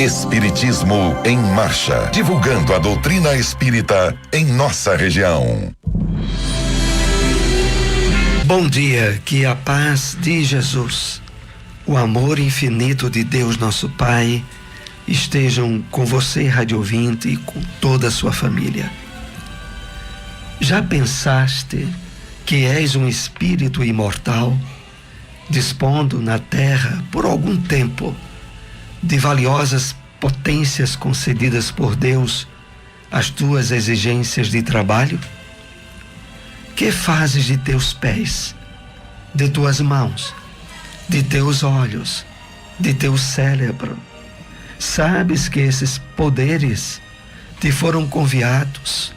Espiritismo em Marcha, divulgando a doutrina espírita em nossa região. Bom dia, que a paz de Jesus, o amor infinito de Deus nosso Pai, estejam com você, rádio ouvinte, e com toda a sua família. Já pensaste que és um espírito imortal, dispondo na terra por algum tempo de valiosas potências concedidas por Deus às tuas exigências de trabalho? Que fazes de teus pés, de tuas mãos, de teus olhos, de teu cérebro? Sabes que esses poderes te foram confiados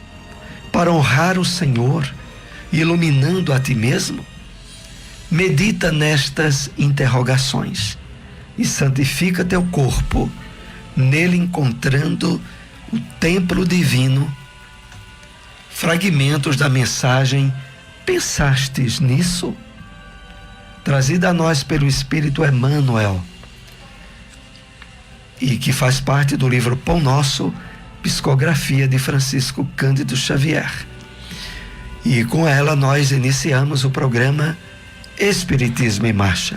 para honrar o Senhor, iluminando a ti mesmo? Medita nestas interrogações e santifica teu corpo, nele encontrando o templo divino. Fragmentos da mensagem Pensastes nisso? Trazida a nós pelo Espírito Emmanuel, e que faz parte do livro Pão Nosso, psicografia de Francisco Cândido Xavier. E com ela nós iniciamos o programa Espiritismo em Marcha,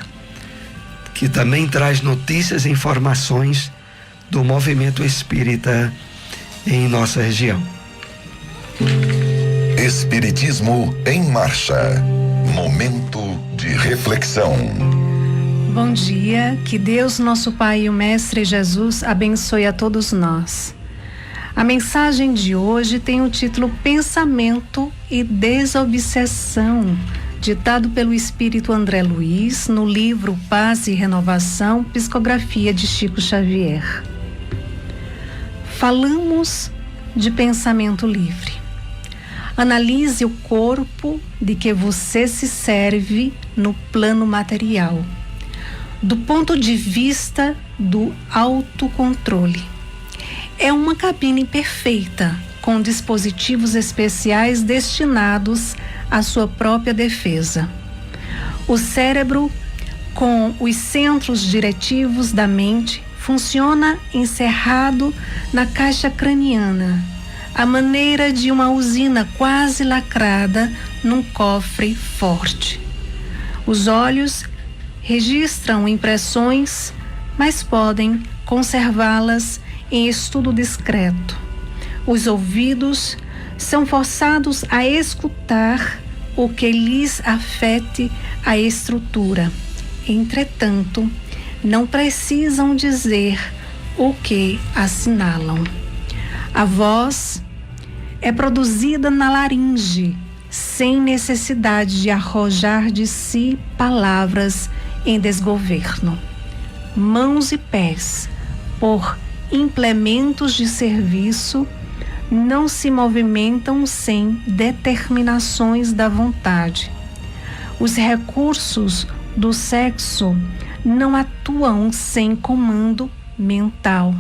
que também traz notícias e informações do movimento espírita em nossa região. Espiritismo em Marcha, momento de reflexão. Bom dia, que Deus, nosso Pai e o Mestre Jesus abençoe a todos nós. A mensagem de hoje tem o título Pensamento e Desobsessão, ditado pelo Espírito André Luiz, no livro Paz e Renovação, psicografia de Chico Xavier. Falamos de pensamento livre. Analise o corpo de que você se serve no plano material, do ponto de vista do autocontrole. É uma cabine perfeita, com dispositivos especiais destinados à sua própria defesa. O cérebro, com os centros diretivos da mente, funciona encerrado na caixa craniana, à maneira de uma usina quase lacrada num cofre forte. Os olhos registram impressões, mas podem conservá-las em estudo discreto. Os ouvidos são forçados a escutar o que lhes afete a estrutura. Entretanto, não precisam dizer o que assinalam. A voz é produzida na laringe, sem necessidade de arrojar de si palavras em desgoverno. Mãos e pés, por implementos de serviço, não se movimentam sem determinações da vontade. Os recursos do sexo não atuam sem comando mental.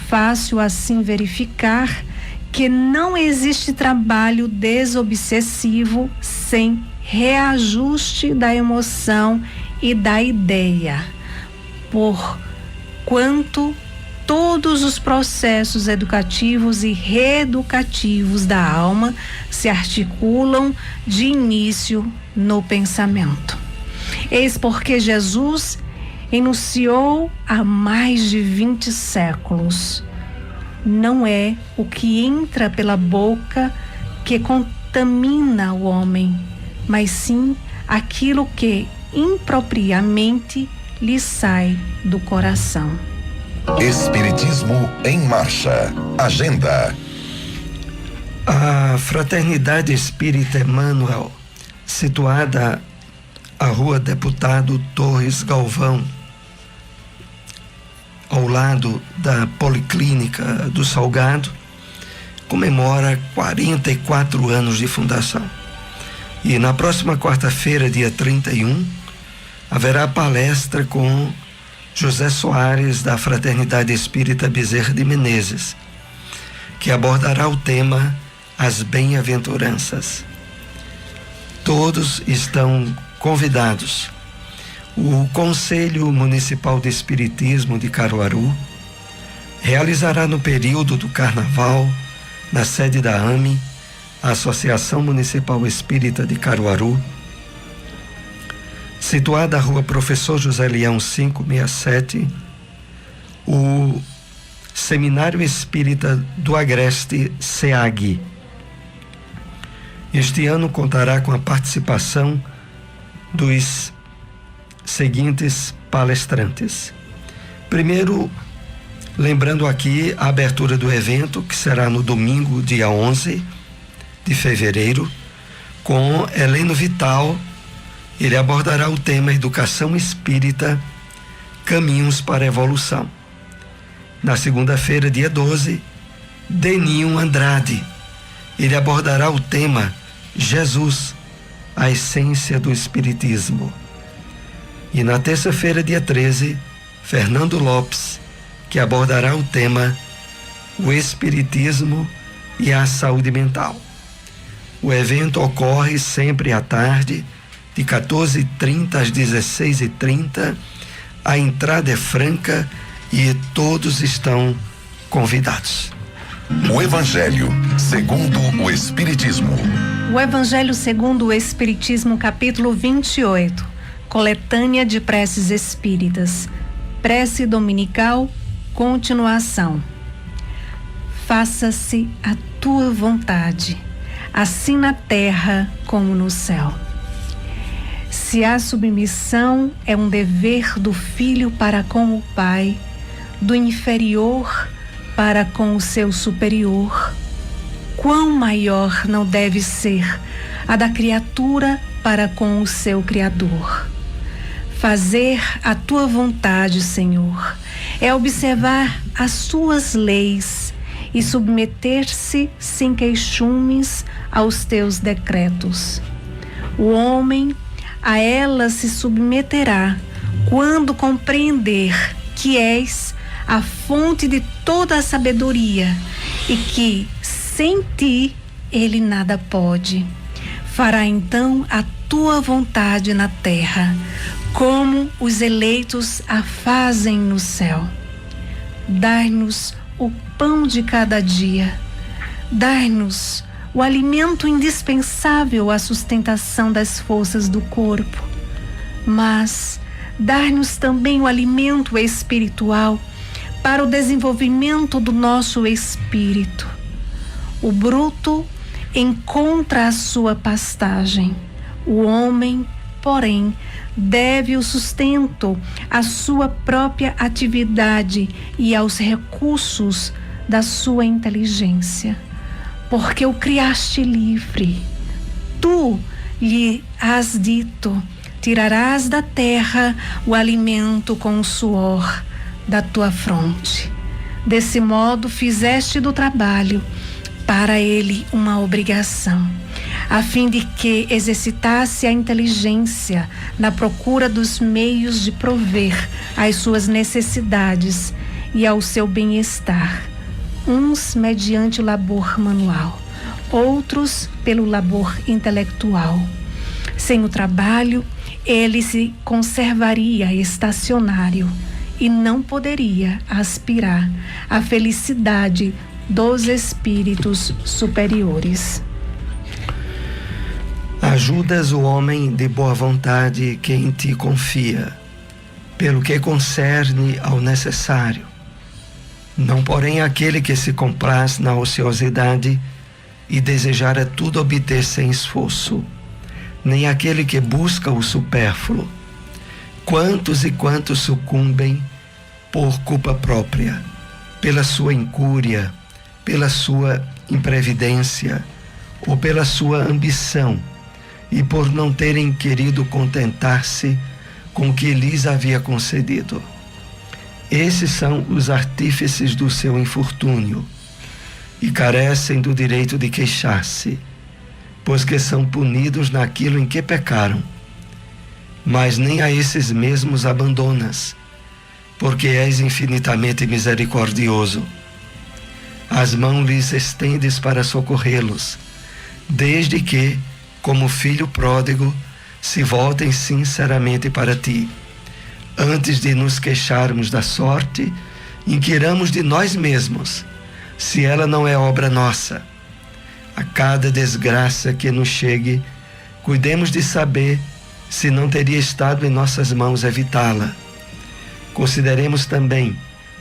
Fácil assim verificar que não existe trabalho desobsessivo sem reajuste da emoção e da ideia, porquanto todos os processos educativos e reeducativos da alma se articulam de início no pensamento. Eis porque Jesus enunciou há mais de 20 séculos: não é o que entra pela boca que contamina o homem, mas sim aquilo que impropriamente lhe sai do coração. Espiritismo em Marcha. Agenda. A Fraternidade Espírita Emmanuel, situada à Rua Deputado Torres Galvão, ao lado da Policlínica do Salgado, comemora 44 anos de fundação. E na próxima quarta-feira, dia 31, haverá palestra com José Soares, da Fraternidade Espírita Bezerra de Menezes, que abordará o tema As Bem-aventuranças. Todos estão convidados. O Conselho Municipal de Espiritismo de Caruaru, realizará no período do Carnaval, na sede da AME, a Associação Municipal Espírita de Caruaru, situada na Rua Professor José Leão 567, o Seminário Espírita do Agreste, SEAG. Este ano contará com a participação dos seguintes palestrantes. Primeiro, lembrando aqui a abertura do evento, que será no domingo, dia 11 de fevereiro, com Heleno Vital. Ele abordará o tema Educação Espírita, Caminhos para a Evolução. Na segunda-feira, dia 12, Deninho Andrade. Ele abordará o tema Jesus, a essência do Espiritismo. E na terça-feira, dia 13, Fernando Lopes, que abordará o tema o Espiritismo e a Saúde Mental. O evento ocorre sempre à tarde, de 14h30 às 16h30. A entrada é franca e todos estão convidados. O Evangelho segundo o Espiritismo. O Evangelho segundo o Espiritismo, capítulo 28, coletânea de preces espíritas, prece dominical, continuação. Faça-se a tua vontade, assim na terra como no céu. Se a submissão é um dever do filho para com o pai, do inferior para com o seu superior, quão maior não deve ser a da criatura para com o seu Criador. Fazer a tua vontade, Senhor, é observar as suas leis e submeter-se sem queixumes aos teus decretos. O homem a elas se submeterá quando compreender que és a fonte de toda a sabedoria e que sem ti ele nada pode. Fará então a tua vontade na terra, como os eleitos a fazem no céu. Dai-nos o pão de cada dia. Dai-nos o alimento indispensável à sustentação das forças do corpo. Mas dai-nos também o alimento espiritual para o desenvolvimento do nosso espírito. O bruto encontra a sua pastagem. O homem, porém, deve o sustento à sua própria atividade e aos recursos da sua inteligência. Porque o criaste livre. Tu lhe has dito: tirarás da terra o alimento com o suor da tua fronte. Desse modo fizeste do trabalho para ele uma obrigação, a fim de que exercitasse a inteligência na procura dos meios de prover às suas necessidades e ao seu bem-estar, uns mediante o labor manual, outros pelo labor intelectual. Sem o trabalho, ele se conservaria estacionário e não poderia aspirar à felicidade dos espíritos superiores. Ajudas o homem de boa vontade que em ti confia, pelo que concerne ao necessário. Não, porém, aquele que se compraz na ociosidade e desejar a tudo obter sem esforço, nem aquele que busca o supérfluo. Quantos e quantos sucumbem por culpa própria, pela sua incúria, pela sua imprevidência ou pela sua ambição, e por não terem querido contentar-se com o que lhes havia concedido. Esses são os artífices do seu infortúnio e carecem do direito de queixar-se, pois que são punidos naquilo em que pecaram. Mas nem a esses mesmos abandonas, porque és infinitamente misericordioso. As mãos lhes estendes para socorrê-los, desde que, como filho pródigo, se voltem sinceramente para ti, antes de nos queixarmos da sorte inquiramos de nós mesmos se ela não é obra nossa. A cada desgraça que nos chegue, cuidemos de saber se não teria estado em nossas mãos evitá-la. Consideremos também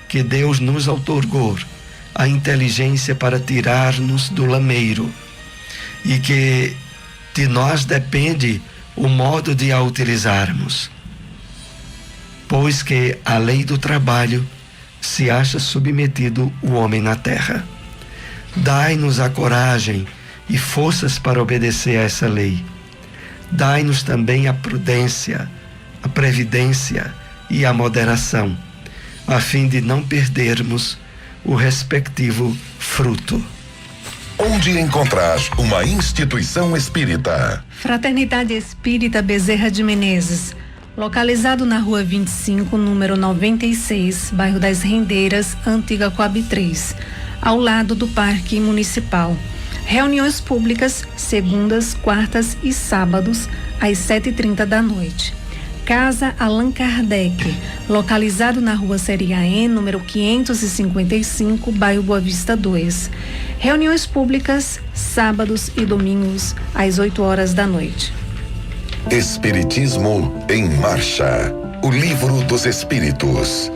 que Deus nos outorgou a inteligência para tirar-nos do lameiro e que de nós depende o modo de a utilizarmos. Pois que a lei do trabalho se acha submetido o homem na terra. Dai-nos a coragem e forças para obedecer a essa lei. Dai-nos também a prudência, a previdência e a moderação, a fim de não perdermos o respectivo fruto. Onde encontrar uma instituição espírita? Fraternidade Espírita Bezerra de Menezes, localizado na Rua 25, número 96, bairro das Rendeiras, Antiga Coab 3, ao lado do Parque Municipal. Reuniões públicas, segundas, quartas e sábados, às 7h30 da noite. Casa Allan Kardec, localizado na Rua Seriaém, número 555, bairro Boa Vista 2. Reuniões públicas, sábados e domingos, às 8h da noite. Espiritismo em Marcha. O Livro dos Espíritos.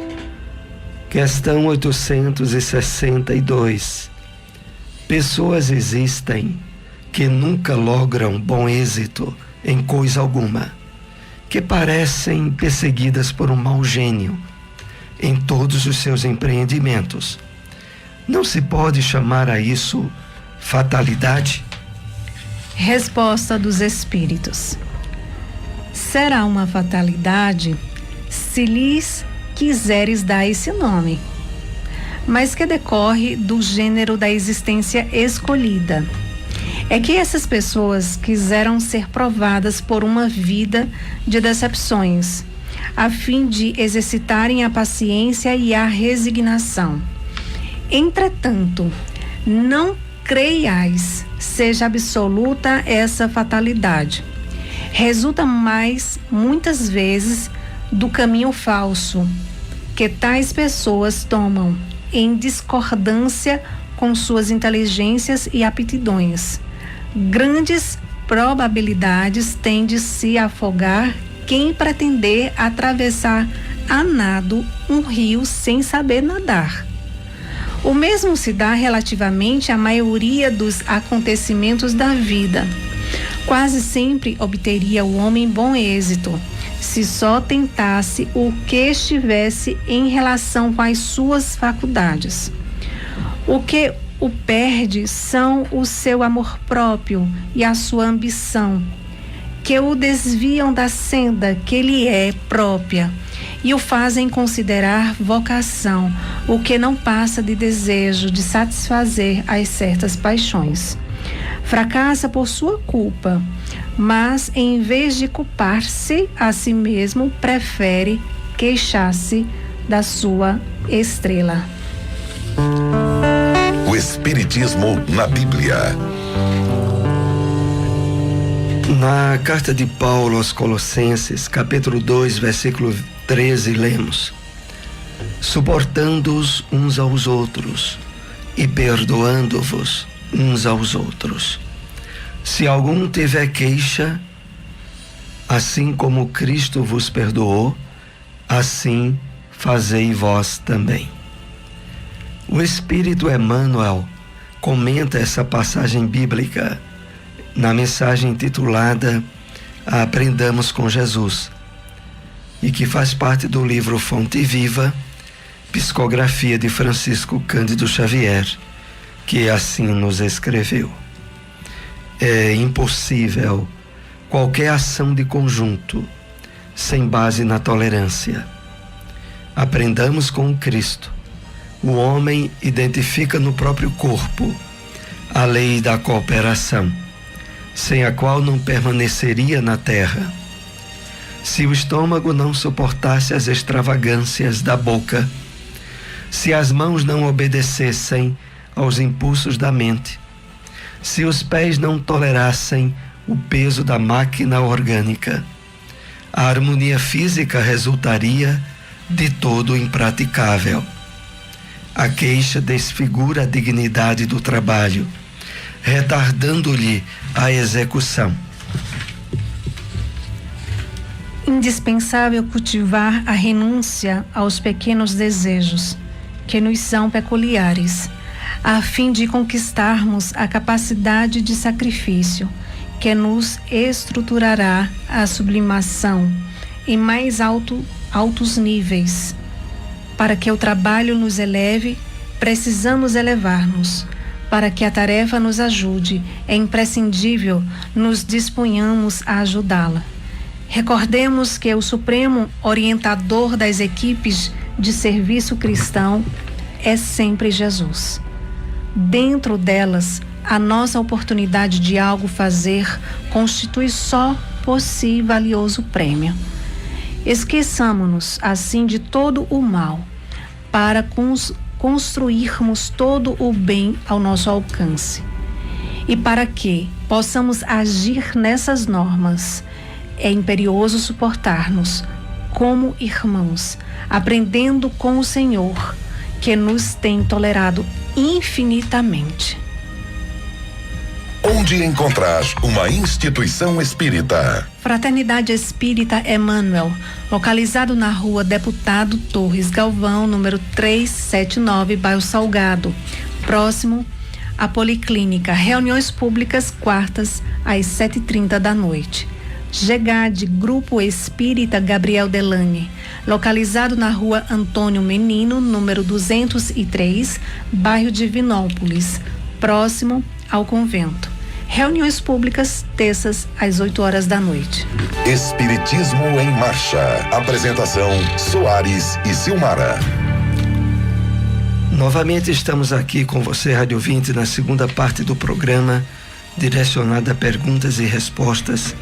Questão 862. Pessoas existem que nunca logram bom êxito em coisa alguma, que parecem perseguidas por um mau gênio em todos os seus empreendimentos. Não se pode chamar a isso fatalidade? Resposta dos Espíritos. Será uma fatalidade se lhes quiseres dar esse nome, mas que decorre do gênero da existência escolhida. É que essas pessoas quiseram ser provadas por uma vida de decepções, a fim de exercitarem a paciência e a resignação. Entretanto, não creiais seja absoluta essa fatalidade. Resulta muitas vezes, do caminho falso que tais pessoas tomam em discordância com suas inteligências e aptidões. Grandes probabilidades tem de se afogar quem pretender atravessar a nado um rio sem saber nadar. O mesmo se dá relativamente à maioria dos acontecimentos da vida. Quase sempre obteria o homem bom êxito, se só tentasse o que estivesse em relação com as suas faculdades. O que o perde são o seu amor próprio e a sua ambição, que o desviam da senda que lhe é própria e o fazem considerar vocação, o que não passa de desejo de satisfazer as certas paixões. Fracassa por sua culpa, mas em vez de culpar-se a si mesmo, prefere queixar-se da sua estrela. O Espiritismo na Bíblia. Na carta de Paulo aos Colossenses, capítulo 2, versículo 13, lemos: suportando-os uns aos outros e perdoando-vos uns aos outros. Se algum tiver queixa, assim como Cristo vos perdoou, assim fazei vós também. O Espírito Emmanuel comenta essa passagem bíblica na mensagem intitulada Aprendamos com Jesus, e que faz parte do livro Fonte Viva, psicografia de Francisco Cândido Xavier, que assim nos escreveu. É impossível qualquer ação de conjunto sem base na tolerância. Aprendamos com Cristo. O homem identifica no próprio corpo a lei da cooperação, sem a qual não permaneceria na terra. Se o estômago não suportasse as extravagâncias da boca, se as mãos não obedecessem aos impulsos da mente, se os pés não tolerassem o peso da máquina orgânica, a harmonia física resultaria de todo impraticável. A queixa desfigura a dignidade do trabalho, retardando-lhe a execução. Indispensável cultivar a renúncia aos pequenos desejos, que nos são peculiares, a fim de conquistarmos a capacidade de sacrifício, que nos estruturará a sublimação em mais altos níveis. Para que o trabalho nos eleve, precisamos elevar-nos. Para que a tarefa nos ajude, é imprescindível nos disponhamos a ajudá-la. Recordemos que o supremo orientador das equipes de serviço cristão é sempre Jesus. Dentro delas, a nossa oportunidade de algo fazer constitui só por si valioso prêmio. Esqueçamo-nos, assim, de todo o mal, para construirmos todo o bem ao nosso alcance. E para que possamos agir nessas normas, é imperioso suportar-nos como irmãos, aprendendo com o Senhor, que nos tem tolerado infinitamente. Onde encontrar uma instituição espírita? Fraternidade Espírita Emmanuel, localizado na rua Deputado Torres Galvão, número 379, bairro Salgado, próximo à Policlínica. Reuniões públicas quartas às 7h30 da noite. GEGAD, Grupo Espírita Gabriel Delane, localizado na rua Antônio Menino, número 203, bairro Divinópolis, próximo ao convento. Reuniões públicas terças às 8h da noite. Espiritismo em Marcha. Apresentação: Soares e Silmara. Novamente estamos aqui com você, rádio ouvinte, na segunda parte do programa, direcionada a perguntas e respostas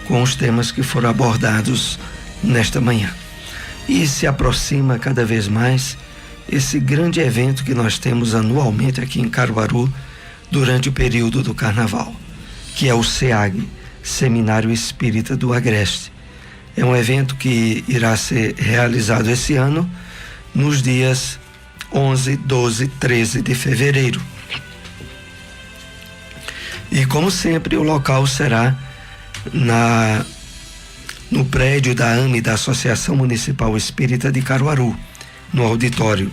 com os temas que foram abordados nesta manhã. E se aproxima cada vez mais esse grande evento que nós temos anualmente aqui em Caruaru durante o período do Carnaval, que é o SEAG, Seminário Espírita do Agreste. É um evento que irá ser realizado esse ano nos dias 11, 12, 13 de fevereiro. E como sempre, o local será no prédio da AME, da Associação Municipal Espírita de Caruaru, no auditório,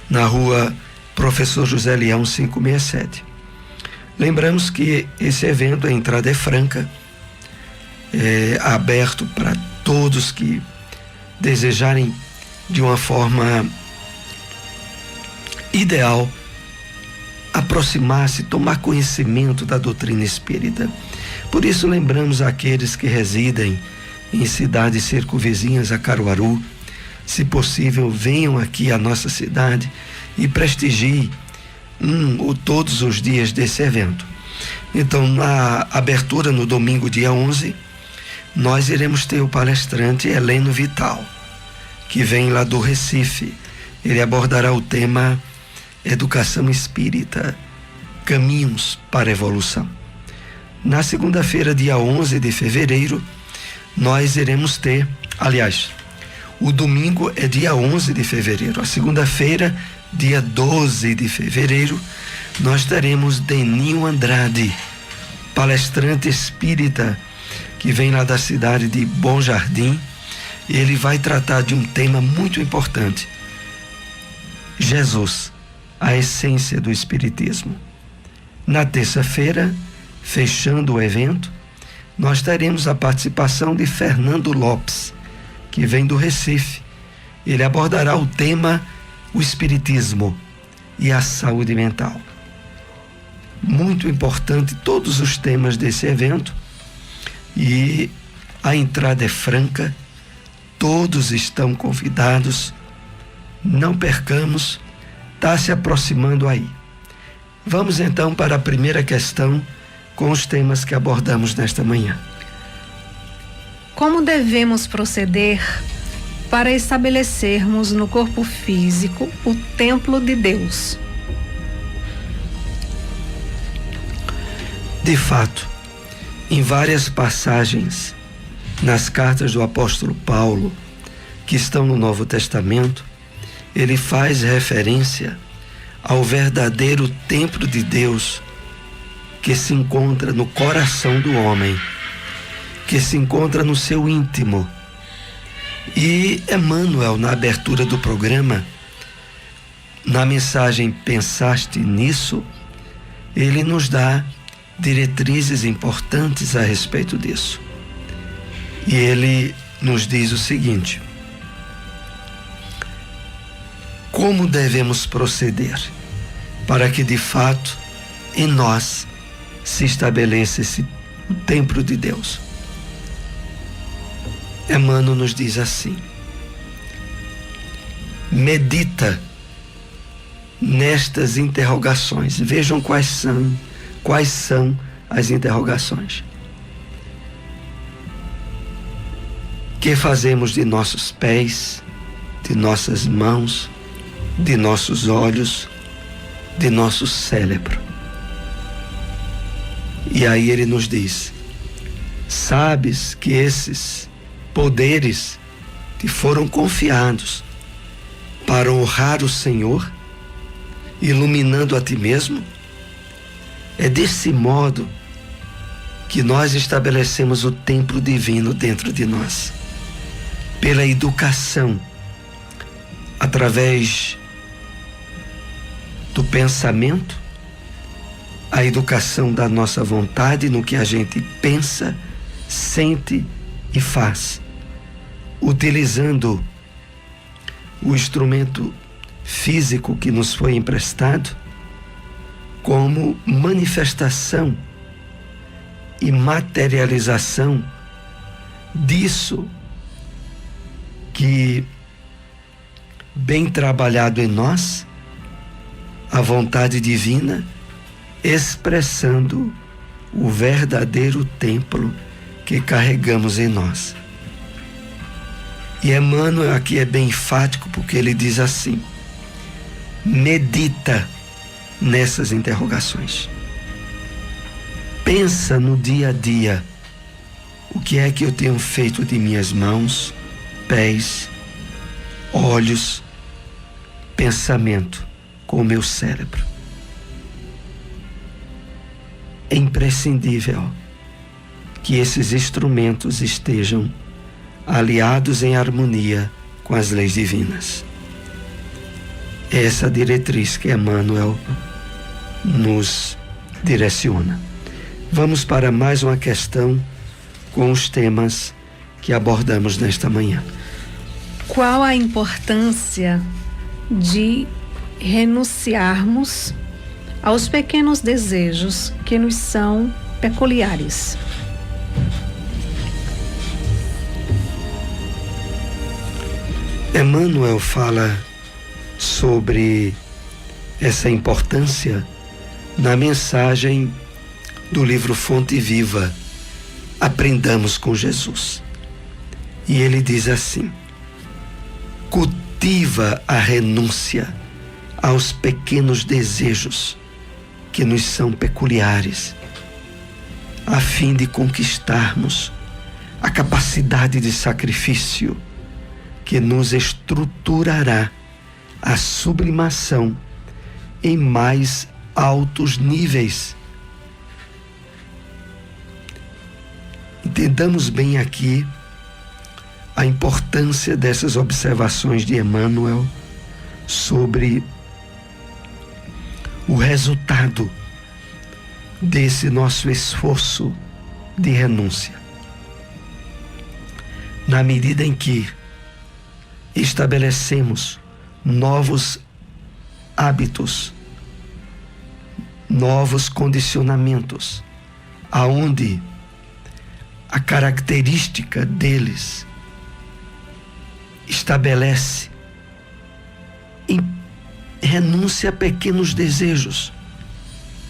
na rua Professor José Leão 567. Lembramos que esse evento, a entrada é franca, é aberto para todos que desejarem de uma forma ideal aproximar-se, tomar conhecimento da doutrina espírita. Por isso lembramos àqueles que residem em cidades circunvizinhas a Caruaru, se possível, venham aqui à nossa cidade e prestigiem ou todos os dias desse evento. Então, na abertura, no domingo, dia 11, nós iremos ter o palestrante Heleno Vital, que vem lá do Recife. Ele abordará o tema Educação Espírita, Caminhos para a Evolução. Na segunda-feira, dia 11 de fevereiro, nós iremos ter, aliás, o domingo é dia 11 de fevereiro, a segunda-feira, dia 12 de fevereiro, nós teremos Deninho Andrade, palestrante espírita, que vem lá da cidade de Bom Jardim. Ele vai tratar de um tema muito importante: Jesus, a essência do espiritismo. Na terça-feira, fechando o evento, nós teremos a participação de Fernando Lopes, que vem do Recife. Ele abordará o tema o espiritismo e a saúde mental. Muito importante todos os temas desse evento, e a entrada é franca, todos estão convidados, não percamos, está se aproximando aí. Vamos então para a primeira questão com os temas que abordamos nesta manhã. Como devemos proceder para estabelecermos no corpo físico o templo de Deus? De fato, em várias passagens nas cartas do apóstolo Paulo, que estão no Novo Testamento, ele faz referência ao verdadeiro templo de Deus que se encontra no coração do homem, que se encontra no seu íntimo. E Emmanuel, na abertura do programa, na mensagem Pensaste Nisso, ele nos dá diretrizes importantes a respeito disso. E ele nos diz o seguinte: como devemos proceder para que de fato em nós se estabeleça esse templo de Deus? Emmanuel nos diz assim: medita nestas interrogações. Vejam quais são as interrogações. Que fazemos de nossos pés, de nossas mãos, de nossos olhos, de nosso cérebro? E aí ele nos diz: sabes que esses poderes te foram confiados para honrar o Senhor, iluminando a ti mesmo? É desse modo que nós estabelecemos o templo divino dentro de nós, pela educação, através do pensamento, a educação da nossa vontade no que a gente pensa, sente e faz, utilizando o instrumento físico que nos foi emprestado como manifestação e materialização disso que, bem trabalhado em nós, a vontade divina, expressando o verdadeiro templo que carregamos em nós. E Emmanuel aqui é bem enfático, porque ele diz assim: medita nessas interrogações. Pensa no dia a dia, o que é que eu tenho feito de minhas mãos, pés, olhos, pensamento com o meu cérebro. É imprescindível que esses instrumentos estejam aliados em harmonia com as leis divinas. É essa diretriz que Emmanuel nos direciona. Vamos para mais uma questão com os temas que abordamos nesta manhã. Qual a importância de renunciarmos aos pequenos desejos que nos são peculiares? Emmanuel fala sobre essa importância na mensagem do livro Fonte Viva, Aprendamos com Jesus. E ele diz assim: cultiva a renúncia aos pequenos desejos que nos são peculiares, a fim de conquistarmos a capacidade de sacrifício que nos estruturará a sublimação em mais altos níveis. Entendamos bem aqui a importância dessas observações de Emmanuel sobre o resultado desse nosso esforço de renúncia. Na medida em que estabelecemos novos hábitos, novos condicionamentos, aonde a característica deles estabelece em renúncia a pequenos desejos,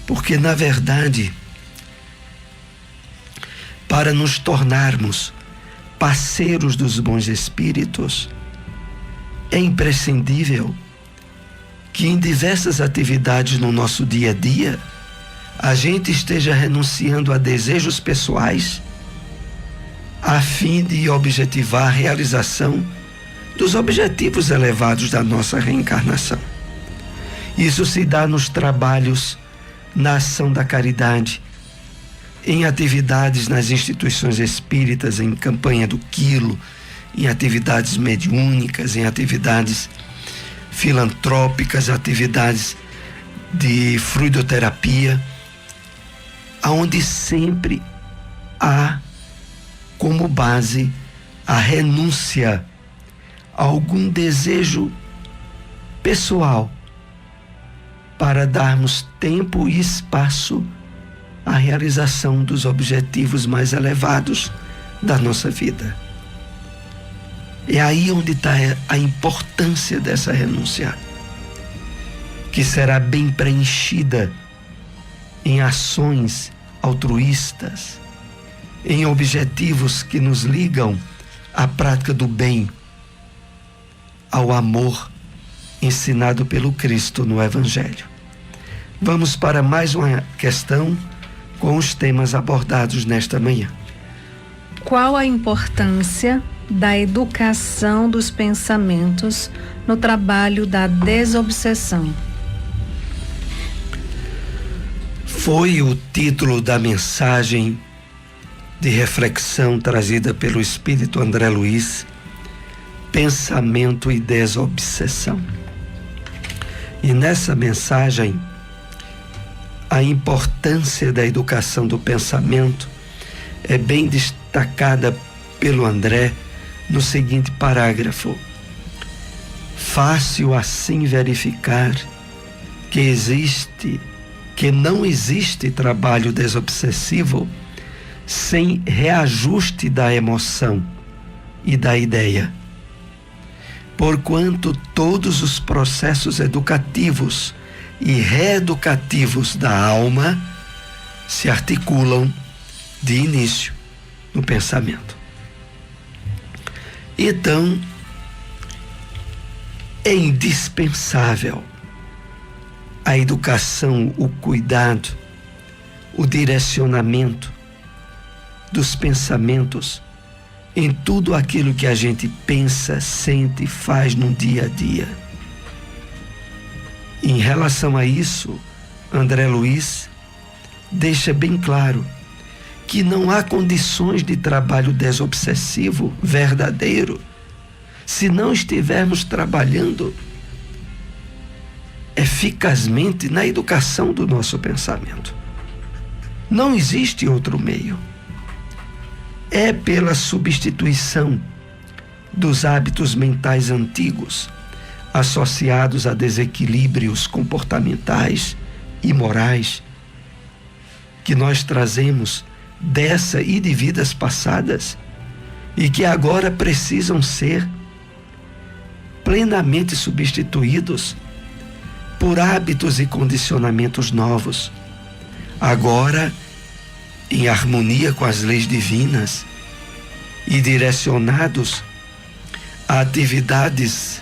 porque na verdade, para nos tornarmos parceiros dos bons espíritos, é imprescindível que em diversas atividades no nosso dia a dia a gente esteja renunciando a desejos pessoais a fim de objetivar a realização dos objetivos elevados da nossa reencarnação. Isso se dá nos trabalhos, na ação da caridade, em atividades nas instituições espíritas, em campanha do quilo, em atividades mediúnicas, em atividades filantrópicas, atividades de fluidoterapia, aonde sempre há como base a renúncia a algum desejo pessoal para darmos tempo e espaço à realização dos objetivos mais elevados da nossa vida. É aí onde está a importância dessa renúncia, que será bem preenchida em ações altruístas, em objetivos que nos ligam à prática do bem, ao amor ensinado pelo Cristo no Evangelho. Vamos para mais uma questão com os temas abordados nesta manhã. Qual a importância da educação dos pensamentos no trabalho da desobsessão? Foi o título da mensagem de reflexão trazida pelo Espírito André Luiz, Pensamento e Desobsessão. E nessa mensagem, a importância da educação do pensamento é bem destacada pelo André no seguinte parágrafo: fácil assim verificar que não existe trabalho desobsessivo sem reajuste da emoção e da ideia, porquanto todos os processos educativos e reeducativos da alma se articulam de início no pensamento. Então, é indispensável a educação, o cuidado, o direcionamento dos pensamentos em tudo aquilo que a gente pensa, sente e faz no dia a dia. Em relação a isso, André Luiz deixa bem claro que não há condições de trabalho desobsessivo verdadeiro se não estivermos trabalhando eficazmente na educação do nosso pensamento. Não existe outro meio. É pela substituição dos hábitos mentais antigos associados a desequilíbrios comportamentais e morais que nós trazemos dessa e de vidas passadas e que agora precisam ser plenamente substituídos por hábitos e condicionamentos novos, agora em harmonia com as leis divinas e direcionados a atividades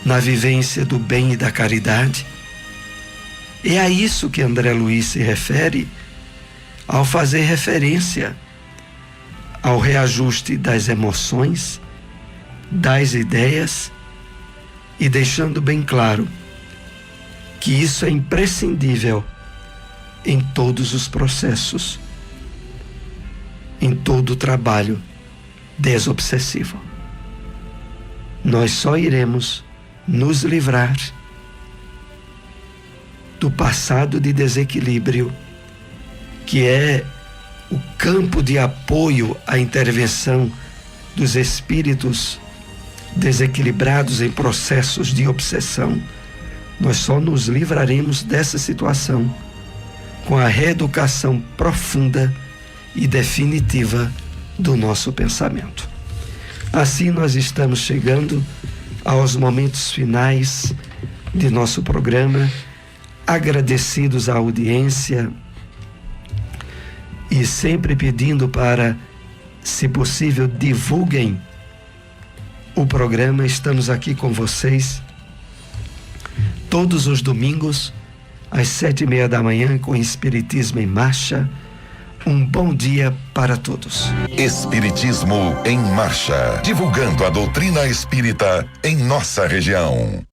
na vivência do bem e da caridade. É a isso que André Luiz se refere ao fazer referência ao reajuste das emoções, das ideias e deixando bem claro que isso é imprescindível em todos os processos, em todo o trabalho desobsessivo. Nós só iremos nos livrar do passado de desequilíbrio, que é o campo de apoio à intervenção dos espíritos desequilibrados em processos de obsessão. Nós só nos livraremos dessa situação com a reeducação profunda e definitiva do nosso pensamento. Assim nós estamos chegando aos momentos finais de nosso programa, agradecidos à audiência e sempre pedindo para, se possível, divulguem o programa. Estamos aqui com vocês todos os domingos às 7:30 da manhã com Espiritismo em Marcha, Um bom dia para todos. Espiritismo em Marcha. Divulgando a doutrina espírita em nossa região.